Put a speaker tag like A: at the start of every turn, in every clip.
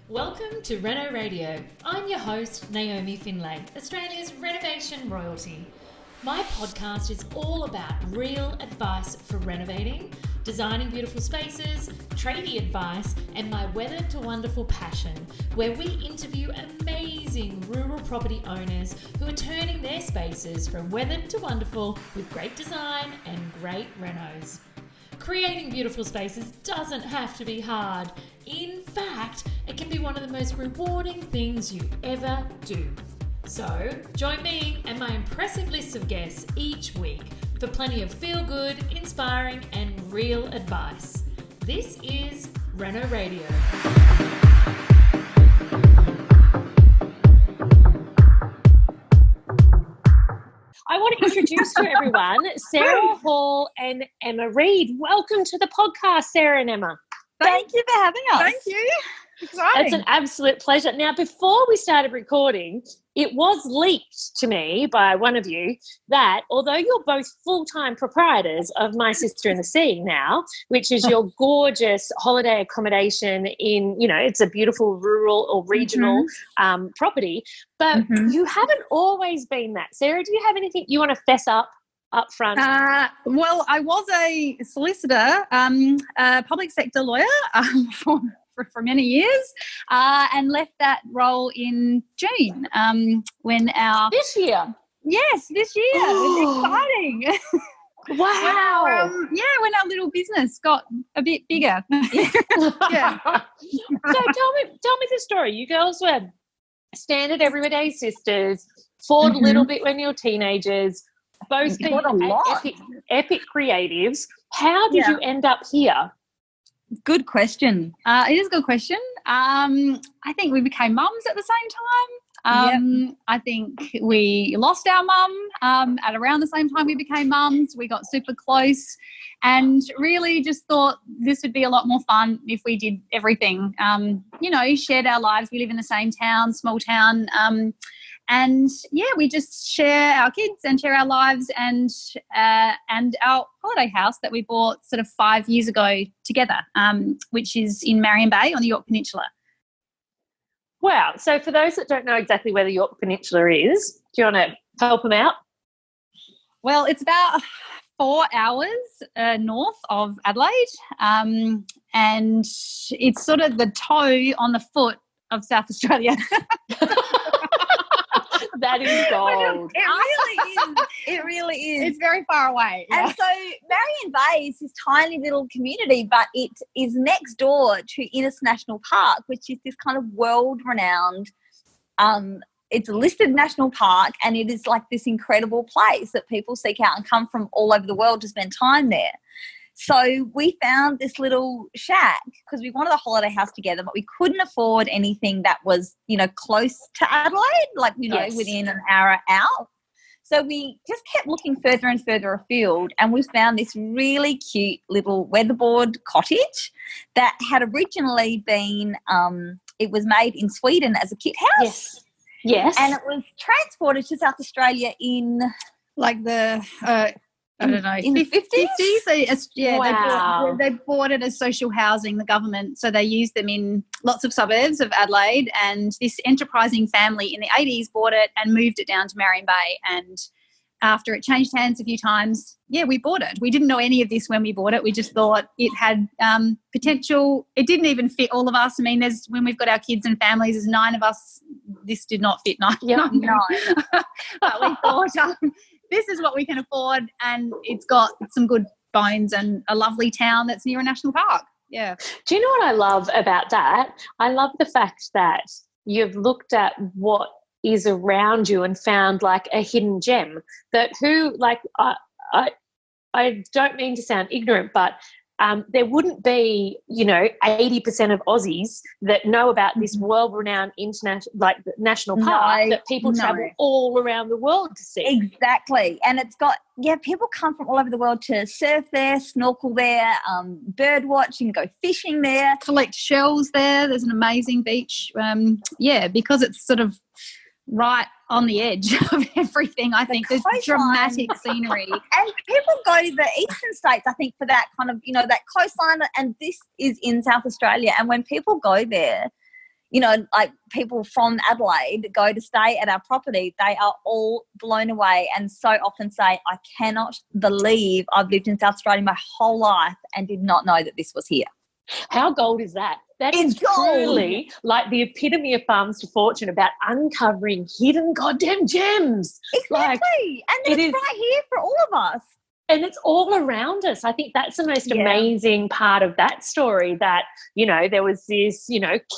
A: Welcome to Reno Radio. I'm your host, Naomi Findlay, Australia's renovation royalty. My podcast is all about real advice for renovating, designing beautiful spaces, tradie advice, and my weather to wonderful passion, where we interview amazing rural property owners who are turning their spaces from weathered to wonderful with great design and great renos. Creating beautiful spaces doesn't have to be hard. In fact, it can be one of the most rewarding things you ever do. So, join me and my impressive list of guests each week for plenty of feel-good, inspiring, and real advice. This is Reno Radio. I want to introduce to everyone Sarah Hall and Emma Reid. Welcome to the podcast, Sarah and Emma.
B: Thank you for having us.
C: Thank you. Exciting.
A: It's an absolute pleasure. Now, before we started recording, it was leaked to me by one of you that although you're both full-time proprietors of My Sister in the Sea now, which is your gorgeous holiday accommodation in, it's a beautiful rural or regional property, but you haven't always been that. Sarah, do you have anything you want to fess up front?
C: Well, I was a solicitor, a public sector lawyer for many years, and left that role in June when our...
A: This year?
C: Yes, this year. It's exciting.
A: Wow.
C: When our little business got a bit bigger. Yeah.
A: So tell me the story. You girls were standard everyday sisters, fought a little bit when you were teenagers, both being epic creatives. How did you end up here?
C: Good question. It is a good question. I think we became mums at the same time. I think we lost our mum at around the same time we became mums. We got super close and really just thought this would be a lot more fun if we did everything. Shared our lives. We live in the same town, small town. We just share our kids and share our lives and our holiday house that we bought sort of 5 years ago together, which is in Marion Bay on the Yorke Peninsula.
A: Wow. So for those that don't know exactly where the Yorke Peninsula is, do you want to help them out?
C: Well, it's about 4 hours north of Adelaide, and it's sort of the toe on the foot of South Australia.
A: That is gold.
B: It really is.
C: It's very far away. Yeah.
B: And so Marion Bay is this tiny little community, but it is next door to Innis National Park, which is this kind of world-renowned, it's a listed national park, and it is like this incredible place that people seek out and come from all over the world to spend time there. So we found this little shack because we wanted a holiday house together, but we couldn't afford anything that was, close to Adelaide, within an hour out. So we just kept looking further and further afield, and we found this really cute little weatherboard cottage that had originally been, it was made in Sweden as a kit house.
A: Yes.
B: And it was transported to South Australia in...
C: like the... I don't know,
B: in the 50s?
C: Wow. They bought it as social housing, the government, so they used them in lots of suburbs of Adelaide, and this enterprising family in the 80s bought it and moved it down to Marion Bay, and after it changed hands a few times, we bought it. We didn't know any of this when we bought it. We just thought it had potential. It didn't even fit all of us. I mean, when we've got our kids and families, there's 9 of us. This did not fit 9.
B: No.
C: But we thought... this is what we can afford, and it's got some good bones and a lovely town that's near a national park. Yeah.
A: Do you know what I love about that? I love the fact that you've looked at what is around you and found like a hidden gem that I don't mean to sound ignorant, but there wouldn't be, 80% of Aussies that know about this world-renowned national park that people travel all around the world to see.
B: Exactly. And it's got, people come from all over the world to surf there, snorkel there, bird watch and go fishing there.
C: Collect shells there. There's an amazing beach. Because it's sort of right on the edge of everything. I think there's dramatic scenery.
B: And people go to the eastern states, I think, for that kind of, that coastline, and this is in South Australia. And when people go there, like people from Adelaide go to stay at our property, they are all blown away and so often say, I cannot believe I've lived in South Australia my whole life and did not know that this was here.
D: How gold is that? That
B: It's
D: is truly like the epitome of Farms to Fortune, about uncovering hidden goddamn gems.
B: Exactly. And it's right here for all of us.
D: And it's all around us. I think that's the most amazing part of that story, that, there was this,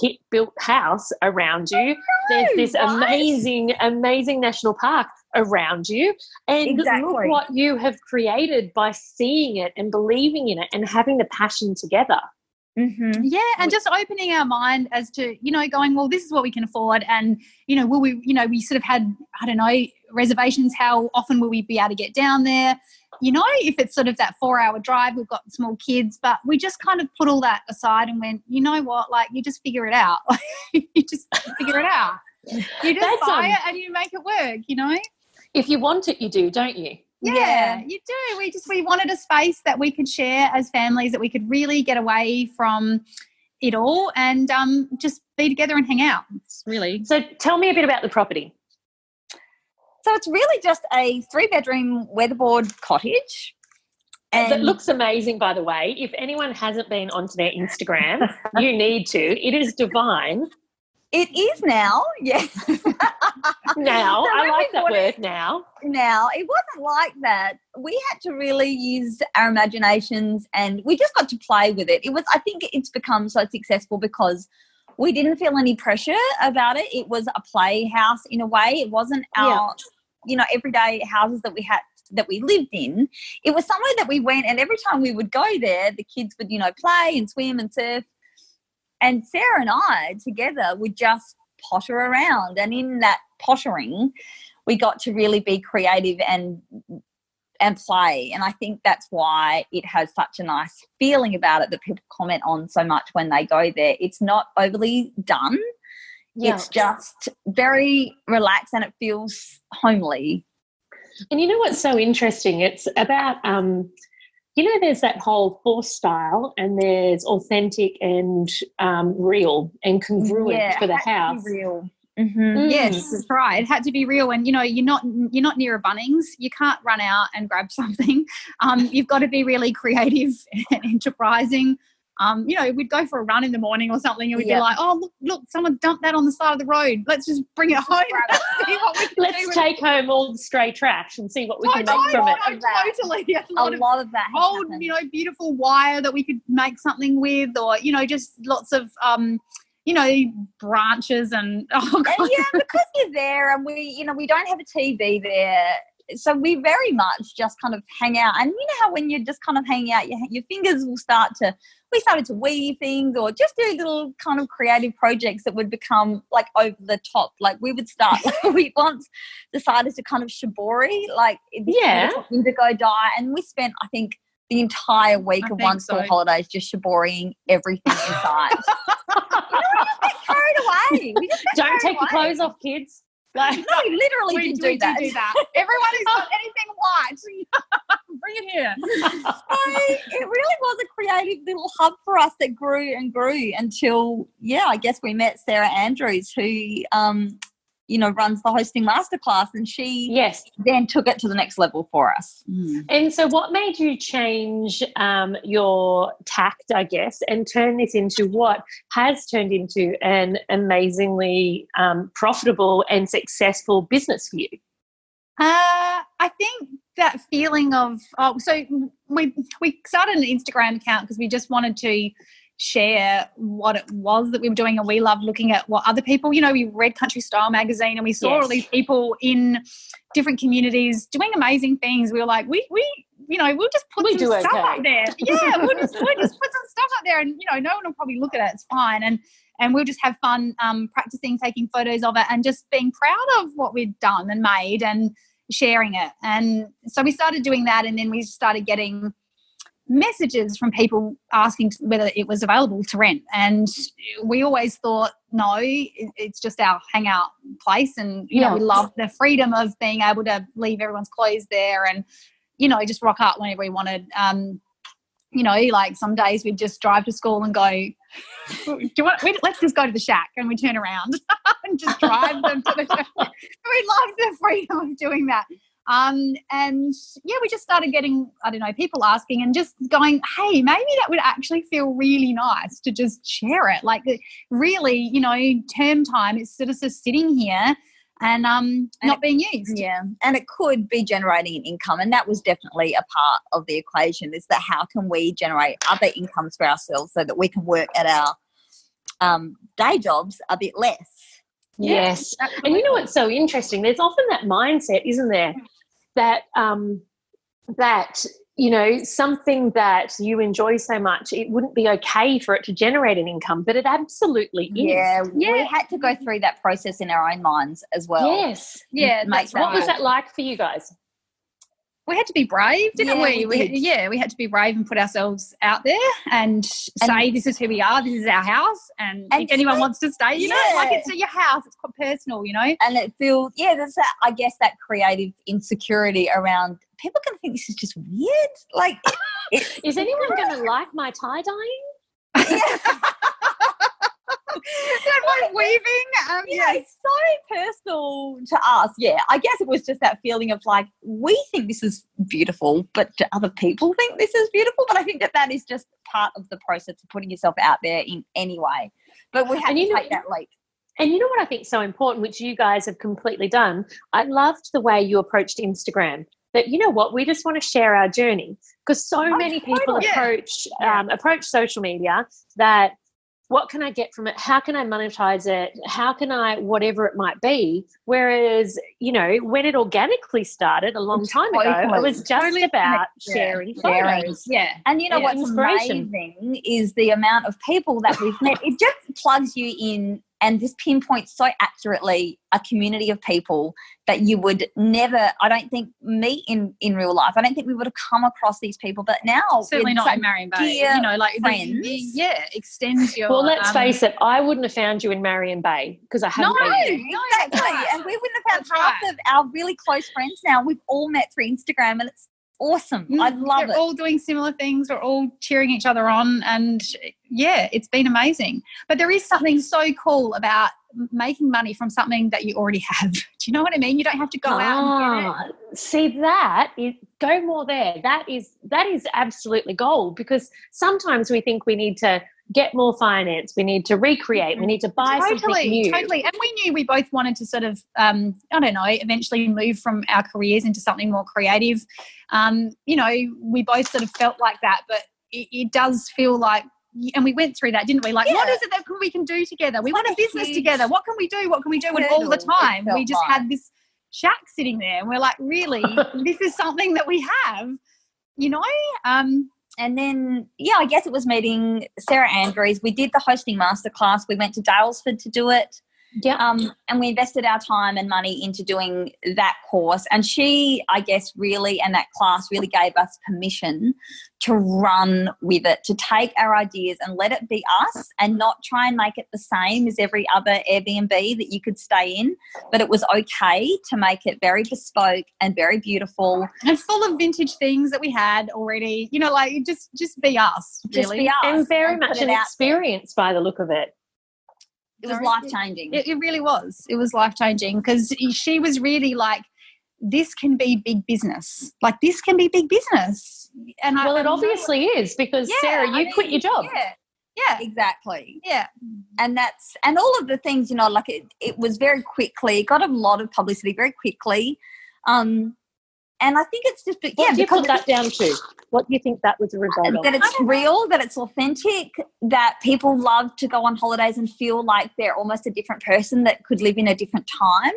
D: kit-built house around you. There's this amazing, amazing national park around you. And look what you have created by seeing it and believing in it and having the passion together.
C: Mm-hmm. Yeah, and just opening our mind as to, going, well, this is what we can afford, and, will we, we sort of had, I don't know, reservations, how often will we be able to get down there? If it's sort of that 4-hour drive, we've got small kids, but we just kind of put all that aside and went, you know what, like, you just figure it out. You just figure it out. You just buy it and you make it work,
D: If you want it, you do, don't you?
C: Yeah, you do. We wanted a space that we could share as families, that we could really get away from it all and just be together and hang out. It's really.
D: So tell me a bit about the property.
B: So it's really just a 3-bedroom weatherboard cottage.
D: And that looks amazing, by the way. If anyone hasn't been onto their Instagram, you need to. It is divine.
B: It is now, yes.
D: Now,
B: So
D: I like that word, now.
B: Now, it wasn't like that. We had to really use our imaginations and we just got to play with it. I think it's become so successful because we didn't feel any pressure about it. It was a playhouse in a way. It wasn't our, everyday houses that we lived in. It was somewhere that we went, and every time we would go there, the kids would, play and swim and surf. And Sarah and I together would just potter around. And in that pottering, we got to really be creative and play. And I think that's why it has such a nice feeling about it that people comment on so much when they go there. It's not overly done. Yeah. It's just very relaxed and it feels homely.
D: And you know what's so interesting? It's about there's that whole forced style and there's authentic and real and congruent for the house.
B: Real.
C: Mm-hmm. Yes, that's right. It had to be real, and you're not near a Bunnings. You can't run out and grab something. You've got to be really creative and enterprising. We'd go for a run in the morning or something, and we'd be like, "Oh, look, someone dumped that on the side of the road. Let's just bring it home. See what we can
D: Let's take home all the stray trash and see what we can make from it."
C: Totally.
B: A lot of that.
C: Old, beautiful wire that we could make something with, or just lots of branches and
B: because you're there, and we don't have a TV there. So we very much just kind of hang out. And you know how when you're just kind of hanging out, your fingers will we started to weave things or just do little kind of creative projects that would become like over the top. Like we would start, we once decided to kind of shibori, like indigo dye. And we spent, I think, the entire week of one school holidays just shiborying everything inside. We just get carried away.
D: Don't take your clothes off, kids.
B: Like, no, we literally do that.
C: Everyone who's got anything white, bring it here.
B: So it really was a creative little hub for us that grew and grew until, I guess we met Sarah Andrews, who, runs the hosting masterclass, and she then took it to the next level for us.
D: Mm. And so what made you change your tact, I guess, and turn this into what has turned into an amazingly profitable and successful business for you?
C: I think that feeling of so we started an Instagram account because we just wanted to share what it was that we were doing, and we loved looking at what other people, we read Country Style magazine and we saw all these people in different communities doing amazing things. We were like, we'll just put some stuff up there. Yeah, we'll just put some stuff up there, and no one will probably look at it. It's fine, and we'll just have fun practicing, taking photos of it, and just being proud of what we'd done and made and sharing it. And so we started doing that, and then we started getting messages from people asking whether it was available to rent, and we always thought no, it's just our hangout place, and we love the freedom of being able to leave everyone's clothes there and just rock up whenever we wanted. you know, like some days we'd just drive to school and go, let's just go to the shack, and we turn around and just drive them to the shack. We loved the freedom of doing that. And yeah, we just started getting, I don't know, people asking and just going, hey, maybe that would actually feel really nice to just share it. Like really, you know, term time, it's sort of just sitting here and not being used.
B: Yeah, and it could be generating an income, and that was definitely a part of the equation, is that how can we generate other incomes for ourselves so that we can work at our day jobs a bit less.
D: Yes. And you know what's so interesting? There's often that mindset, isn't there, that that, you know, something that you enjoy so much, it wouldn't be okay for it to generate an income, but it absolutely is.
B: Yeah, we had to go through that process in our own minds as well.
D: Yes.
C: Yeah.
D: What was that like for you guys?
C: We had to be brave, didn't we? We had to be brave and put ourselves out there and say, this is who we are, this is our house, and if anyone wants to stay, you know, like it's your house, it's quite personal, you know. And
B: it feels, there's that, I guess, that creative insecurity around, people can think this is just weird. Like,
D: is anyone going to like my tie-dyeing?
B: Yeah.
C: Like weaving.
B: It's so personal to us. Yeah, I guess it was just that feeling of like, we think this is beautiful, but do other people think this is beautiful? But I think that is just part of the process of putting yourself out there in any way. But we have to take that leap.
D: And you know what I think is so important, which you guys have completely done? I loved the way you approached Instagram. That, you know what, we just want to share our journey, because so many people approach social media that, what can I get from it? How can I monetize it? How can I, whatever it might be? Whereas, you know, when it organically started a long time ago, it was just about sharing photos.
B: Yeah. And you know what's amazing is the amount of people that we've met. It just plugs you in, and this pinpoints so accurately a community of people that you would never, I don't think, meet in real life. I don't think we would have come across these people, but now
C: certainly not in Marion Bay. You know, like
B: friends.
C: Extends your.
D: Well, let's face it, I wouldn't have found you in Marion Bay because I haven't been.
B: No, exactly. And we wouldn't have found half of our really close friends now. We've all met through Instagram, and it's awesome. I love it.
C: We're all doing similar things. We're all cheering each other on, and it's been amazing. But there is something so cool about making money from something that you already have. Do you know what I mean? You don't have to go out and get it.
D: See, go more there. That is absolutely gold, because sometimes we think we need to get more finance, we need to recreate, we need to buy something new.
C: Totally. And we knew we both wanted to sort of, eventually move from our careers into something more creative. You know, we both sort of felt like that, but it does feel like, and we went through that, didn't we? Like, what is it that we can do together? We want a business together. What can we do? What can we do? And all the time we just had this shack sitting there, and we're like, really, this is something that we have, you know?
B: And then, I guess it was meeting Sarah Andrews. We did the hosting masterclass. We went to Dalesford to do it.
C: Yeah.
B: And we invested our time and money into doing that course. And she, I guess, really, and that class really gave us permission to run with it, to take our ideas and let it be us, and not try and make it the same as every other Airbnb that you could stay in. But it was okay to make it very bespoke and very beautiful.
C: And full of vintage things that we had already, you know, like just be us, really.
B: Just be us.
D: And very much an experience by the look of it.
B: It was life-changing.
C: It really was. It was life-changing, because she was really like, this can be big business. Like, this can be big business. And
D: it obviously is, because Sarah, you quit your job.
B: Yeah, exactly.
C: Yeah.
B: And all of the things, you know, like it was very quickly, it got a lot of publicity very quickly. And I think it's just,
D: what do you put that down to? What do you think that was a result of?
B: That it's real, that it's authentic, that people love to go on holidays and feel like they're almost a different person that could live in a different time.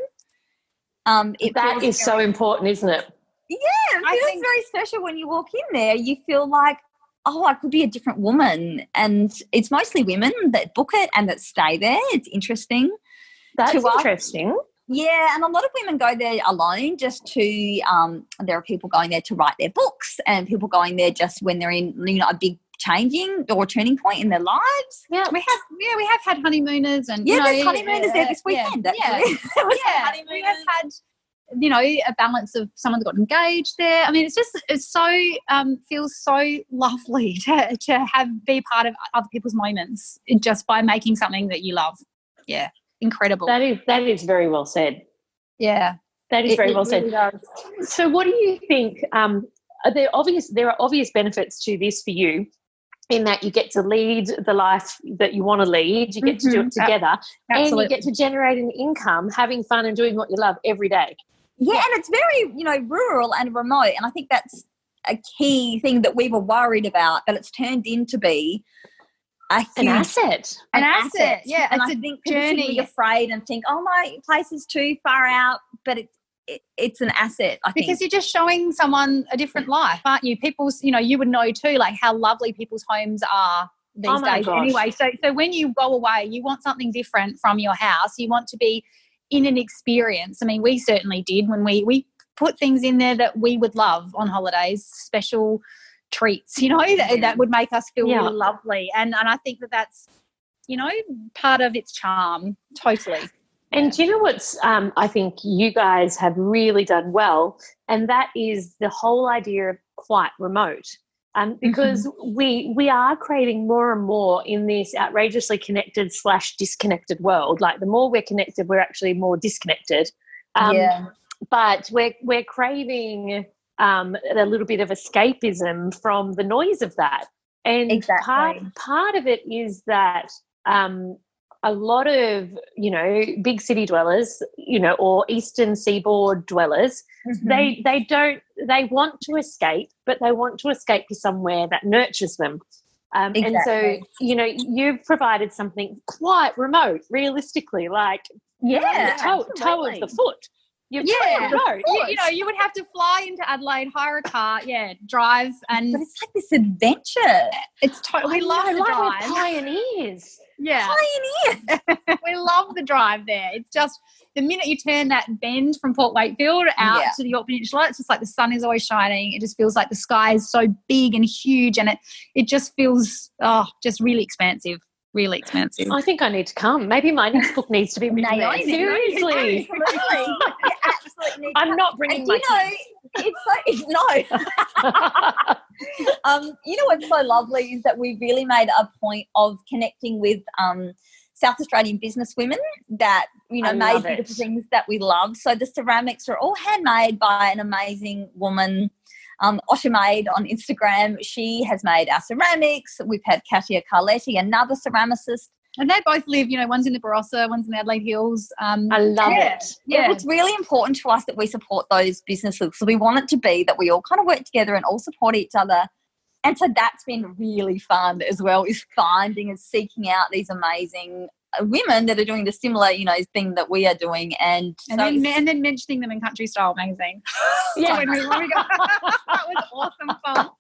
D: That is so important, isn't it?
B: Yeah, it feels very special when you walk in there. You feel like, oh, I could be a different woman. And it's mostly women that book it and that stay there. It's interesting.
D: That's interesting.
B: Yeah, and a lot of women go there alone just to there are people going there to write their books, and people going there just when they're in, you know, a big changing or turning point in their lives.
C: Yeah, we have had honeymooners, and
B: there's honeymooners there this weekend.
C: Honeymooners. you know, a balance of someone's got engaged there. I mean, it's so feels so lovely to be part of other people's moments just by making something that you love. Yeah, incredible.
D: That is very well said.
C: Yeah,
D: that is very well
C: really
D: said.
C: does.
D: So, what do you think? There are obvious benefits to this for you, in that you get to lead the life that you want to lead, you get to do it together, and you get to generate an income, having fun and doing what you love every day.
B: Yeah, and it's very, you know, rural and remote, and I think that's a key thing that we were worried about, but it's turned into be an
D: asset.
C: An asset, yeah.
B: And
C: it's
B: I
C: a
B: think people should be afraid and think, oh, my place is too far out, but it's an asset, I think.
C: Because you're just showing someone a different life, aren't you? People's, you know, you would know too, like how lovely people's homes are these days anyway. So when you go away, you want something different from your house. You want to be in an experience. I mean, we certainly did when we put things in there that we would love on holidays, special treats, you know, that would make us feel really lovely. And I think that's, you know, part of its charm, totally.
D: And do you know what's I think you guys have really done well, and that is the whole idea of quite remote. Because we are craving more and more in this outrageously connected / disconnected world. Like, the more we're connected, we're actually more disconnected. But we're craving a little bit of escapism from the noise of that. And part of it is that a lot of, you know, big city dwellers, you know, or eastern seaboard dwellers, they want to escape, but they want to escape to somewhere that nurtures them. And so, you know, you've provided something quite remote, realistically, like toe of the foot.
C: You know, you would have to fly into Adelaide, hire a car, drive, and
B: but it's like this adventure.
C: It's totally love the drive.
D: We're pioneers.
C: Yeah, we love the drive there. It's just the minute you turn that bend from Port Wakefield out to the Yorke Peninsula, it's just like the sun is always shining. It just feels like the sky is so big and huge, and it just feels just really expansive. Really expensive.
D: I think I need to come. Maybe my next book needs to be written there. Seriously.
B: Absolutely.
D: I'm not bringing my kids.
B: It's you know what's so lovely is that we really made a point of connecting with South Australian business women that, you know, made beautiful things that we love. So the ceramics are all handmade by an amazing woman, Osha Made on Instagram. She has made our ceramics. We've had Katia Carletti, another ceramicist.
C: And they both live, you know, one's in the Barossa, one's in the Adelaide Hills.
D: I love it.
B: Yeah, it's really important to us that we support those businesses. So we want it to be that we all kind of work together and all support each other. And so that's been really fun as well, is finding and seeking out these amazing women that are doing the similar, you know, thing that we are doing, and
C: then mentioning them in Country Style magazine.
D: Yeah,
C: when we go, that was awesome fun.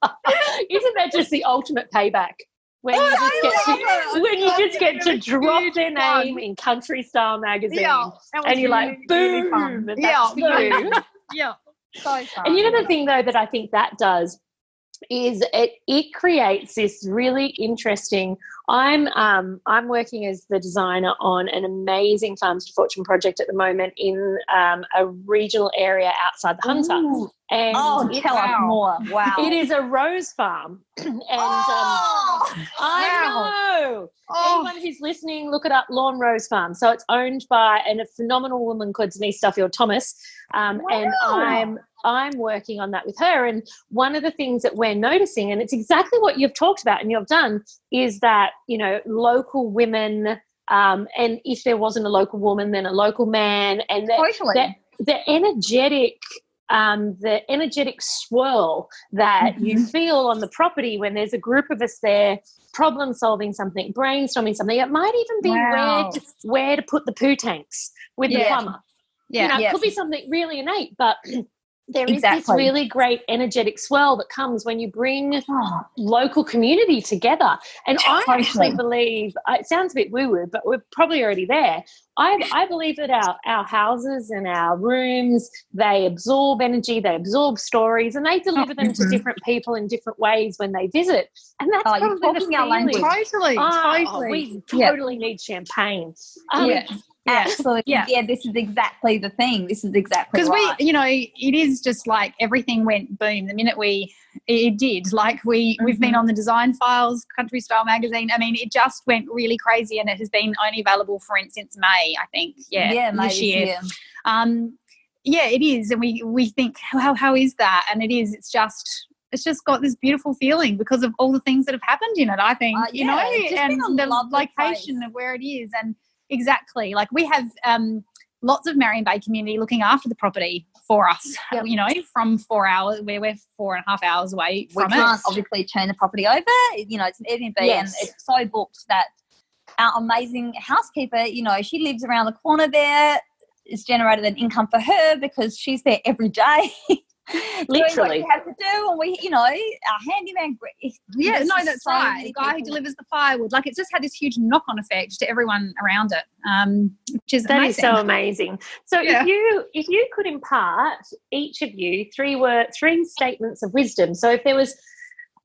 D: Isn't that just the ultimate payback? When you just get to drop their name in Country Style magazine, and you're like, boom, and that's for you.
C: Yeah, so fun.
D: And you know the thing though that I think that does is it creates this really interesting. I'm working as the designer on an amazing Farms to Fortune project at the moment in a regional area outside the Hunter.
B: Ooh.
D: And
B: tell us more. Wow.
D: It is a rose farm. And I know. Anyone who's listening, look it up, Lawn Rose Farm. So it's owned by a phenomenal woman called Denise Duffield-Thomas. And I'm working on that with her. And one of the things that we're noticing, and it's exactly what you've talked about and you've done, is that, you know, local women, and if there wasn't a local woman, then a local man, and the energetic swirl that you feel on the property when there's a group of us there problem solving something, brainstorming something. It might even be where to put the poo tanks with the plumber. Yeah. You know, it could be something really innate, but there is this really great energetic swirl that comes when you bring local community together. And I actually believe, it sounds a bit woo-woo, but we're probably already there. I believe that our houses and our rooms, they absorb energy, they absorb stories, and they deliver them to different people in different ways when they visit. And that's probably the feeling.
C: Totally.
D: We totally need champagne.
C: Yeah.
B: Absolutely. Yeah, this is exactly the thing. This is exactly
C: because
B: right.
C: we, it is just like everything went boom the minute it did. Like we've been on the Design Files, Country Style magazine. I mean, it just went really crazy, and it has been only available since May, I think. Yeah,
B: May
C: this year. Yeah, it is, and we think how is that? And it is. It's just got this beautiful feeling because of all the things that have happened in it. I think and the location of where it is, and exactly like we have lots of Marion Bay community looking after the property for us.
B: Yep.
C: From 4 hours where we're 4.5 hours away from it.
B: We can't obviously turn the property over. It's an Airbnb, and it's so booked that our amazing housekeeper, she lives around the corner there. It's generated an income for her because she's there every day.
D: Literally.
B: Doing what she has to do, and we, our handyman.
C: That's right. The guy who delivers the firewood. Like, it's just had this huge knock-on effect to everyone around it, which is amazing.
D: That is so amazing. So if you could impart each of you three statements of wisdom. So if there was,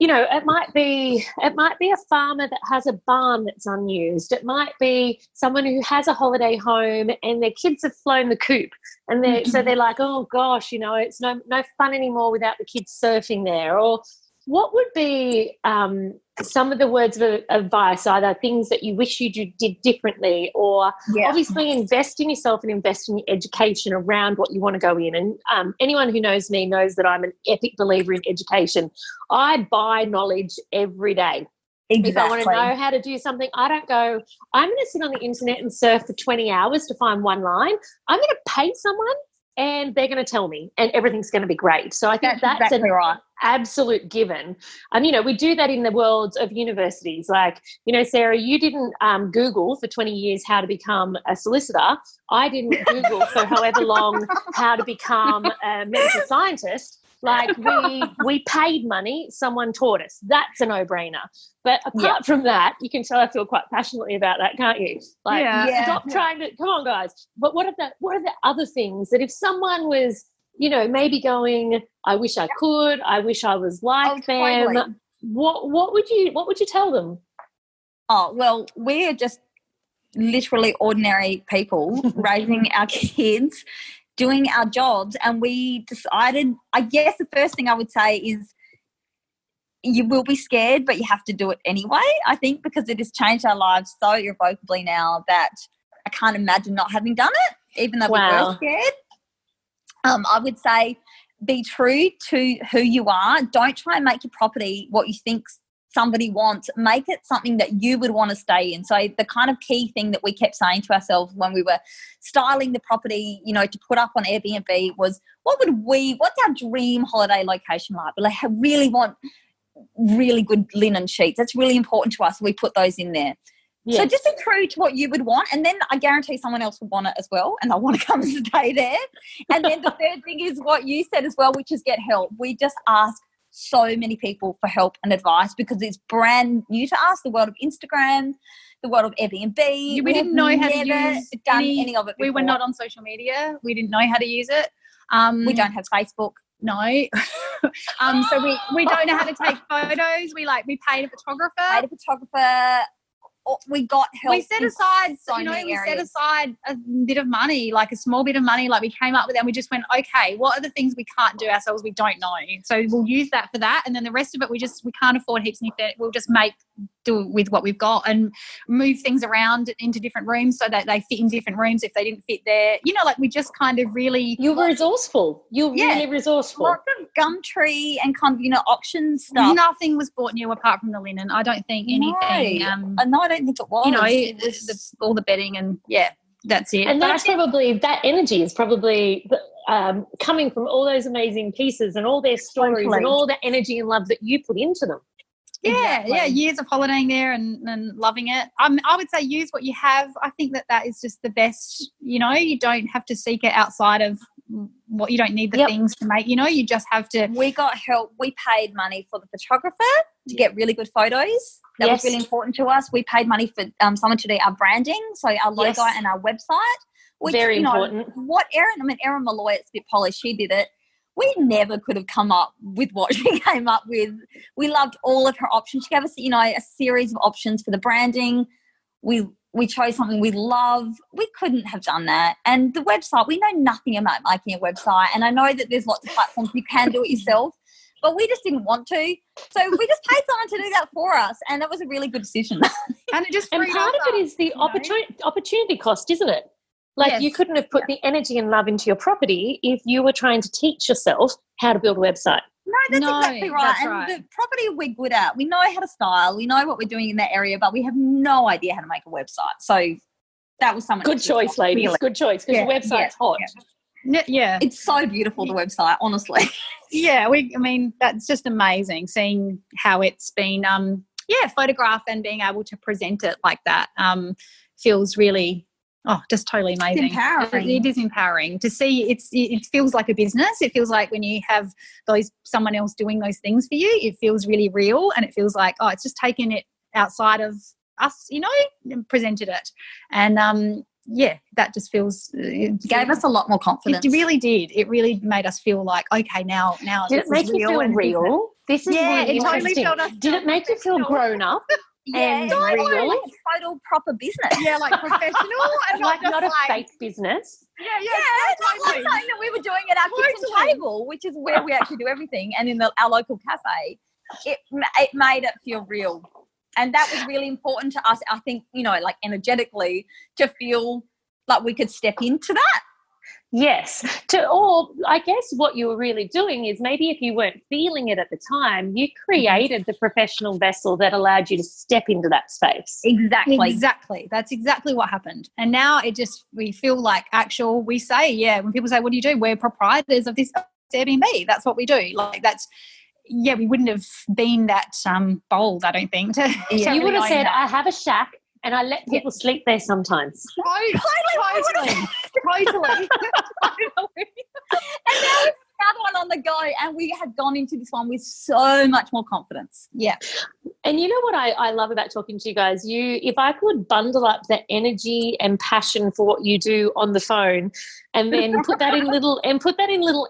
D: it might be a farmer that has a barn that's unused. It might be someone who has a holiday home and their kids have flown the coop, and so they're like, oh gosh, it's no fun anymore without the kids surfing there. Or what would be some of the words of advice, either things that you wish you did differently, or obviously invest in yourself and invest in your education around what you want to go in. And anyone who knows me knows that I'm an epic believer in education. I buy knowledge every day. Exactly. If I want to know how to do something, I don't go, I'm going to sit on the internet and surf for 20 hours to find one line. I'm going to pay someone and they're going to tell me, and everything's going to be great. So I think that's
B: exactly right.
D: Absolute given. And, we do that in the world of universities. Like, Sarah, you didn't Google for 20 years how to become a solicitor. I didn't Google for however long how to become a medical scientist. Like, we paid money, someone taught us. That's a no-brainer. But apart from that, you can tell I feel quite passionately about that, can't you? Like, stop trying to, come on, guys. But what are the other things that if someone was, maybe going, I wish I could, I wish I was like them. Totally. What would you tell them?
B: Oh, well, we're just literally ordinary people raising our kids, doing our jobs, and we decided, I guess the first thing I would say is you will be scared, but you have to do it anyway, I think, because it has changed our lives so irrevocably now that I can't imagine not having done it, even though we were scared. I would say be true to who you are. Don't try and make your property what you think somebody wants. Make it something that you would want to stay in. So the kind of key thing that we kept saying to ourselves when we were styling the property, to put up on Airbnb was, what's our dream holiday location like? We really want really good linen sheets. That's really important to us. So we put those in there. Yes. So just be true to what you would want, and then I guarantee someone else will want it as well, and they'll want to come and stay there. And then the third thing is what you said as well, which is get help. We just ask so many people for help and advice because it's brand new to us, the world of Instagram, the world of Airbnb.
C: We didn't know how to use
B: any of it before.
C: We were not on social media. We didn't know how to use it.
B: We don't have Facebook.
C: No. So we don't know how to take photos. We paid a photographer. We got help. We set aside, set aside a bit of money, like a small bit of money, like we came up with, and we just went, okay, what are the things we can't do ourselves? We don't know. So we'll use that for that. And then the rest of it, we can't afford heaps and we'll just do it with what we've got and move things around into different rooms so that they fit in different rooms if they didn't fit there. We just kind of really...
D: You were resourceful. Really resourceful.
B: Lots of Gumtree and kind of, auction stuff.
C: Nothing was bought new apart from the linen. I don't think anything.
B: No, I don't think it was.
C: It was all the bedding and, that's it.
D: And that energy is probably coming from all those amazing pieces and all their stories and all the energy and love that you put into them.
C: Years of holidaying there and loving it. I would say use what you have. I think that is just the best. You don't have to seek it outside of what you don't need the things to make. You just have to.
B: We got help. We paid money for the photographer to get really good photos. That was really important to us. We paid money for someone to do our branding, so our logo and our website. Which,
D: very important.
B: Erin Malloy at Spit Polish, she did it. We never could have come up with what she came up with. We loved all of her options. She gave us, a series of options for the branding. We we chose something we love, we couldn't have done that. And the website, we know nothing about making a website. And I know that there's lots of platforms you can do it yourself, but we just didn't want to. So we just paid someone to do that for us, and that was a really good decision.
C: And it just
D: and part of it is the opportunity cost, isn't it? Like
C: Yes.
D: you couldn't have put the energy and love into your property if you were trying to teach yourself how to build a website.
B: No, that's exactly right.
C: That's
B: and
C: right.
B: the property we're good at. We know how to style. We know what we're doing in that area, but we have no idea how to make a website. So that was something.
D: Good choice, ladies.
B: Really.
D: Good choice, because the website's hot.
C: Yeah.
B: It's so beautiful, the website, honestly.
C: Yeah, that's just amazing seeing how it's been photographed and being able to present it like that feels really just totally amazing.
B: It's empowering.
C: It is empowering to see. It feels like a business. It feels like when you have someone else doing those things for you, it feels really real, and it feels like it's just taken it outside of us, and presented it. And that just feels it
B: gave us a lot more confidence.
C: It really did. It really made us feel like, okay, now
D: did it make you feel real? This is really
C: it totally
D: interesting.
C: felt us.
D: Did it make you feel grown up? And real?
B: Like total proper business.
C: Yeah, like professional and
D: like not a fake business.
B: Yeah, not like something that we were doing at our kitchen table, which is where we actually do everything, and in our local cafe. It made it feel real. And that was really important to us, I think, like energetically, to feel like we could step into that.
D: Yes. Or I guess what you were really doing is maybe if you weren't feeling it at the time, you created the professional vessel that allowed you to step into that space.
C: Exactly. That's exactly what happened. And now we feel like we say, when people say, what do you do? We're proprietors of this Airbnb. That's what we do. Like we wouldn't have been that bold, I don't think.
D: You would have said, I have a shack and I let people sleep there sometimes.
C: Totally.
B: And now we've another one on the go, and we have gone into this one with so much more confidence.
C: Yeah.
D: And you know what I love about talking to you guys? If I could bundle up the energy and passion for what you do on the phone, and then put that in little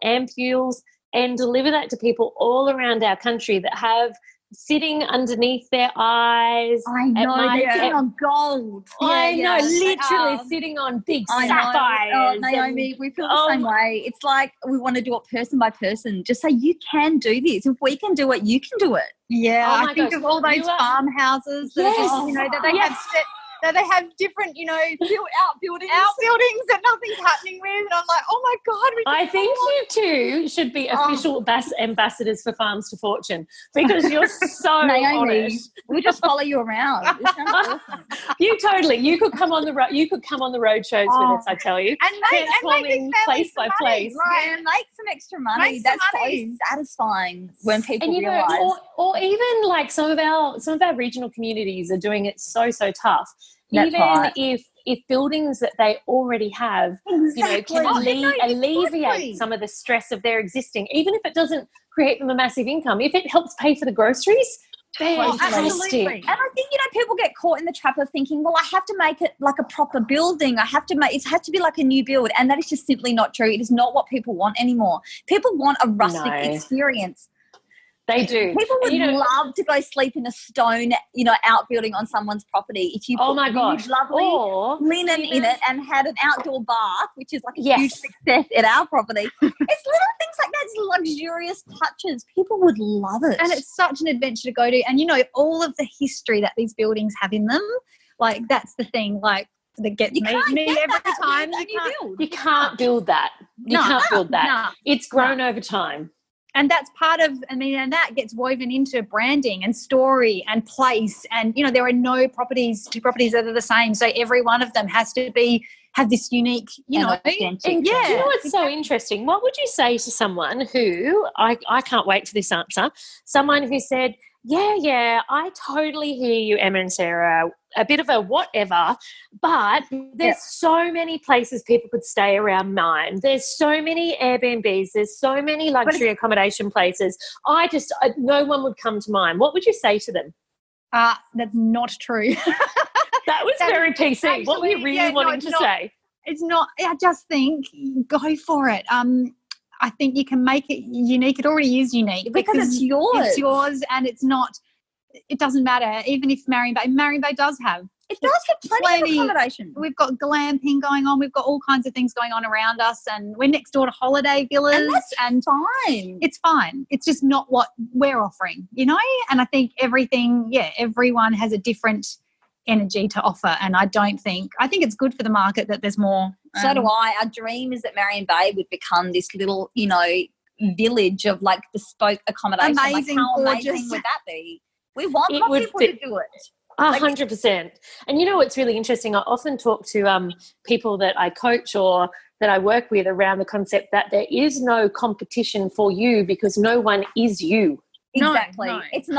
D: ampules and deliver that to people all around our country that have sitting underneath their eyes.
B: I know, they're sitting on gold.
D: I know, literally sitting on big sapphires.
B: Oh, Naomi, we feel the same way. It's like we want to do it person by person. Just say, you can do this. If we can do it, you can do it.
C: Yeah, I think of all those farmhouses that that they have set. That they have different, outbuildings that nothing's happening with. And I'm like, oh, my God.
D: I think you two should be official ambassadors for Farms to Fortune, because you're so
B: Naomi,
D: honest.
B: We just follow you around. It sounds awesome.
D: You could come on the road shows with us, I tell you.
C: And
D: transforming place by place.
B: Right, and make some extra money. That's so satisfying when people realise.
D: Or even like some of our regional communities are doing it so tough.
B: That's
D: even
B: right.
D: if buildings that they already have, can alleviate some of the stress of their existing, even if it doesn't create them a massive income, if it helps pay for the groceries,
B: absolutely. And I think people get caught in the trap of thinking, well, I have to make it like a proper building. It has to be like a new build, and that is just simply not true. It is not what people want anymore. People want a rustic experience.
D: They do.
B: People would love to go sleep in a stone, outbuilding on someone's property. If you put lovely linen in it and had an outdoor bath, which is like a huge success at our property. It's little things like that, it's luxurious touches. People would love it.
C: And it's such an adventure to go to. And, all of the history that these buildings have in them, like that's the thing, like, that gets me every time.
D: You can't build that. You can't build that.
C: No.
D: It's grown over time.
C: And that's part of, and that gets woven into branding and story and place. And, there are no two properties that are the same. So every one of them has to have this unique,
D: Do you know what's so interesting? What would you say to someone who, I can't wait for this answer, someone who said, yeah, I totally hear you, Emma and Sarah, a bit of a whatever, but there's so many places people could stay around mine. There's so many Airbnbs. There's so many luxury accommodation places. No one would come to mine. What would you say to them?
C: That's not true.
D: That was very PC. Actually, what were you really wanting to say?
C: It's not. I just think go for it. I think you can make it unique. It already is unique
B: because it's yours.
C: It's yours, and it's not. It doesn't matter. Even if Marion Bay does have
B: It does have plenty of accommodation.
C: We've got glamping going on. We've got all kinds of things going on around us, and we're next door to holiday villas.
B: And that's fine.
C: It's fine. It's just not what we're offering, you know? And I think everyone has a different energy to offer, and I think it's good for the market that there's more.
B: So do I. Our dream is that Marion Bay would become this little, you know, village of like bespoke accommodation.
C: Amazing,
B: like, how
C: gorgeous.
B: amazing would that be? We want more people to do it.
D: 100%. And you know what's really interesting? I often talk to people that I coach or that I work with around the concept that there is no competition for you because no one is you.
B: Exactly.
C: No.
B: It's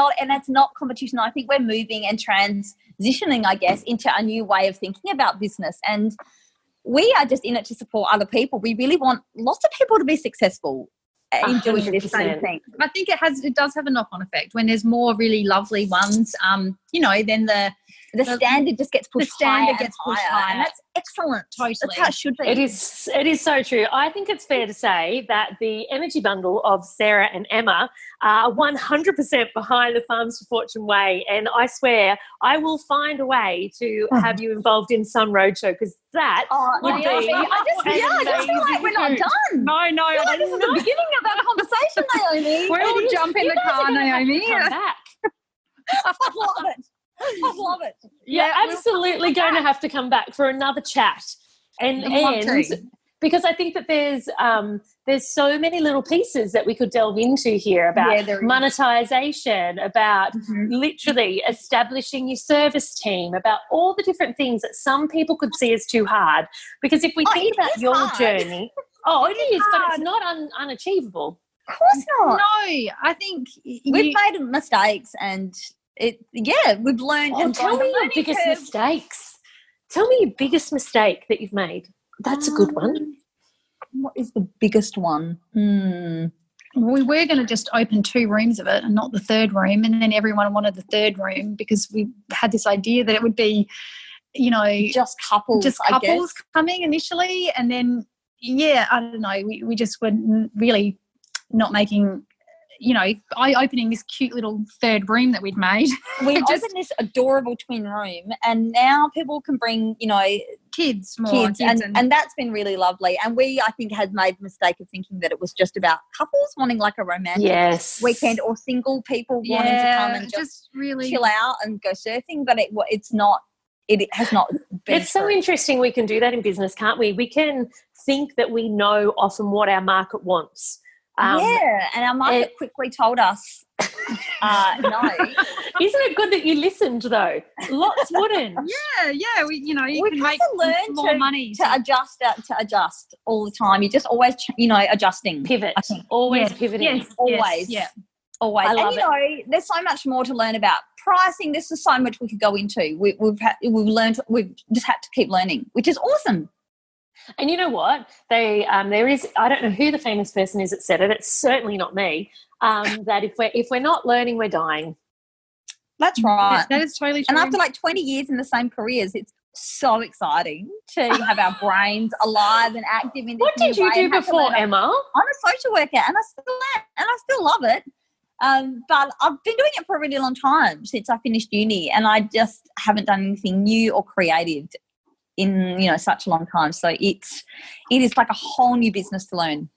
B: not competition. I think we're moving and transitioning, I guess, into a new way of thinking about business. And we are just in it to support other people. We really want lots of people to be successful in doing this same thing.
C: I think it does have a knock-on effect when there's more really lovely ones. You know, then the
B: standard just gets pushed higher. And that's excellent.
C: Totally.
B: That's how it should be.
D: It is so true. I think it's fair to say that the energy bundle of Sarah and Emma are 100% behind the Farms to Fortune way, and I swear I will find a way to have you involved in some roadshow because that would be
B: I just feel like we're not done.
C: No,
B: I feel like this is the beginning of that conversation, Naomi.
C: We'll jump in the car, Naomi.
D: Come back.
B: I love it. I love it.
D: You're absolutely going to have to come back for another chat. And because I think that there's so many little pieces that we could delve into here about monetization, about literally establishing your service team, about all the different things that some people could see as too hard. Because if we think about your journey, it is, but it's not unachievable.
B: Of course not.
C: No, I think
B: we've made mistakes and we've learned.
D: And tell me your biggest mistakes. Tell me your biggest mistake that you've made. That's a good one.
B: What is the biggest one?
C: We were going to just open 2 rooms of it and not the 3rd room, and then everyone wanted the 3rd room because we had this idea that it would be, you know,
B: just couples
C: coming initially, and then I don't know, we just were really not making, you know, eye-opening this cute little 3rd room that we'd made.
B: We opened this adorable twin room, and now people can bring, you know, kids, and that's been really lovely. And we, I think, had made the mistake of thinking that it was just about couples wanting like a romantic weekend, or single people wanting to come and just really chill out and go surfing. But it's not. It has not been.
D: It's so interesting. We can do that in business, can't we? We can think that we know often what our market wants.
B: And our market quickly told us no.
D: Isn't it good that you listened though? Lots wouldn't.
C: We can make
B: more
C: money
B: to adjust all the time. You just always adjusting,
D: pivot. I think always pivoting.
B: Always. Always.
D: I love
B: it. There's so much more to learn about pricing. This is so much we could go into. We've just had to keep learning, which is awesome.
D: And you know what? There is, I don't know who the famous person is that said it. It's certainly not me. That if we're not learning, we're dying.
B: That's right.
C: That is totally true.
B: And after like 20 years in the same careers, it's so exciting to have our brains alive and active in this.
D: What did you do before, Emma?
B: I'm a social worker, and I still love it. But I've been doing it for a really long time, since I finished uni, and I just haven't done anything new or creative in such a long time. So it is like a whole new business to learn.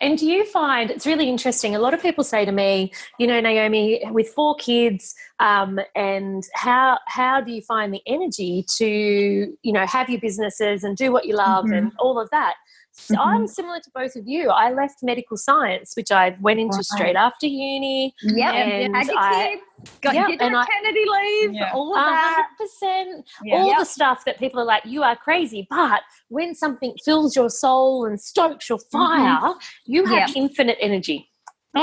D: And do you find it's really interesting? A lot of people say to me, Naomi, with 4 kids, and how do you find the energy to have your businesses and do what you love and all of that? So I'm similar to both of you. I left medical science, which I went into straight after uni.
B: And had your kids, got your maternity leave, all of that.
D: 100%. All the stuff that people are like, you are crazy. But when something fills your soul and stokes your fire, you have infinite energy.
B: We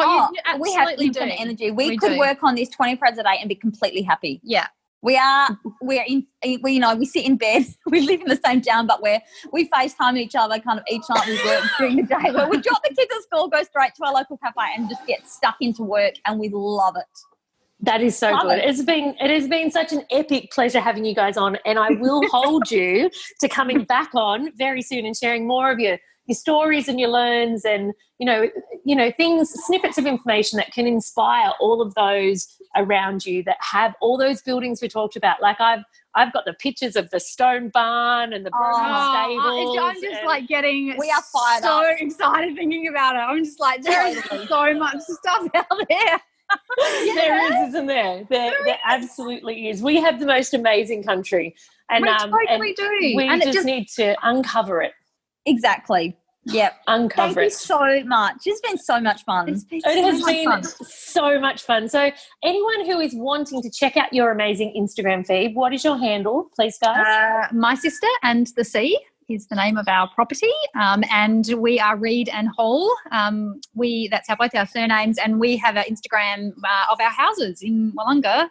B: have infinite energy. We could work on this 24 hours a day and be completely happy.
C: Yeah.
B: We sit in bed, we live in the same town, but we FaceTime each other kind of each night we work during the day. Where we drop the kids at school, go straight to our local cafe and just get stuck into work, and we love it.
D: That is so good. It has been such an epic pleasure having you guys on, and I will hold you to coming back on very soon and sharing more of your your stories and your learns and, things, snippets of information that can inspire all of those around you that have all those buildings we talked about. Like I've got the pictures of the stone barn and the stables.
C: I'm just like getting
B: we are fired
C: so
B: up.
C: excited thinking about it. I'm just like, there's so much stuff out there.
D: There is, isn't there? There absolutely is. We have the most amazing country. And
C: we totally do.
D: We just need to uncover it.
B: Exactly. Yep.
D: Uncover
B: Thank you so much. It's been so much fun.
D: It has been so much fun. So anyone who is wanting to check out your amazing Instagram feed, what is your handle, please, guys?
C: My Sister and the Sea is the name of our property, and we are Reed and Hall. That's both our surnames, and we have our Instagram of our houses in Wollonga,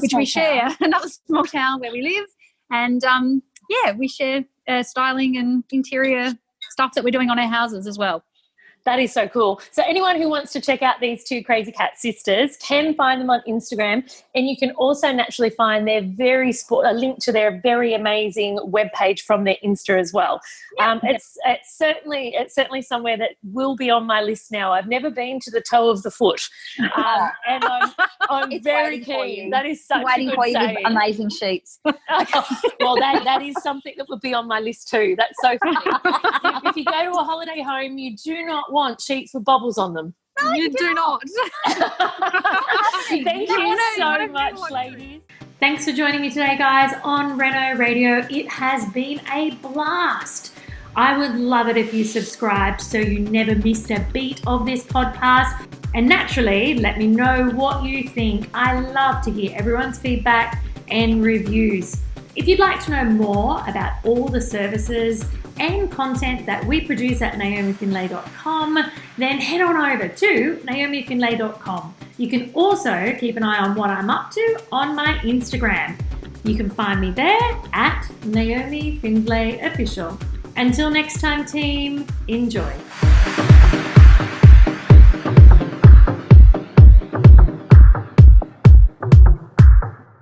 C: which we share. Another small town where we live, and we share styling and interior stuff that we're doing on our houses as well.
D: That is so cool. So anyone who wants to check out these two Crazy Cat sisters can find them on Instagram, and you can also naturally find their a link to their very amazing webpage from their Insta as well. Yep. It's certainly somewhere that will be on my list now. I've never been to the toe of the foot, and I'm very keen. That is such
B: waiting
D: a good
B: for you
D: saying.
B: with amazing sheets.
D: Well, that is something that would be on my list too. That's so funny. If you go to a holiday home, you do not want sheets with bubbles on them.
C: No, you do not.
D: Thank you so much, ladies.
A: Thanks for joining me today, guys, on Reno Radio. It has been a blast. I would love it if you subscribed so you never missed a beat of this podcast. And naturally, let me know what you think. I love to hear everyone's feedback and reviews. If you'd like to know more about all the services and content that we produce at naomifindlay.com, then head on over to naomifindlay.com. You can also keep an eye on what I'm up to on my Instagram. You can find me there at Naomi Findlay Official. Until next time, team, enjoy.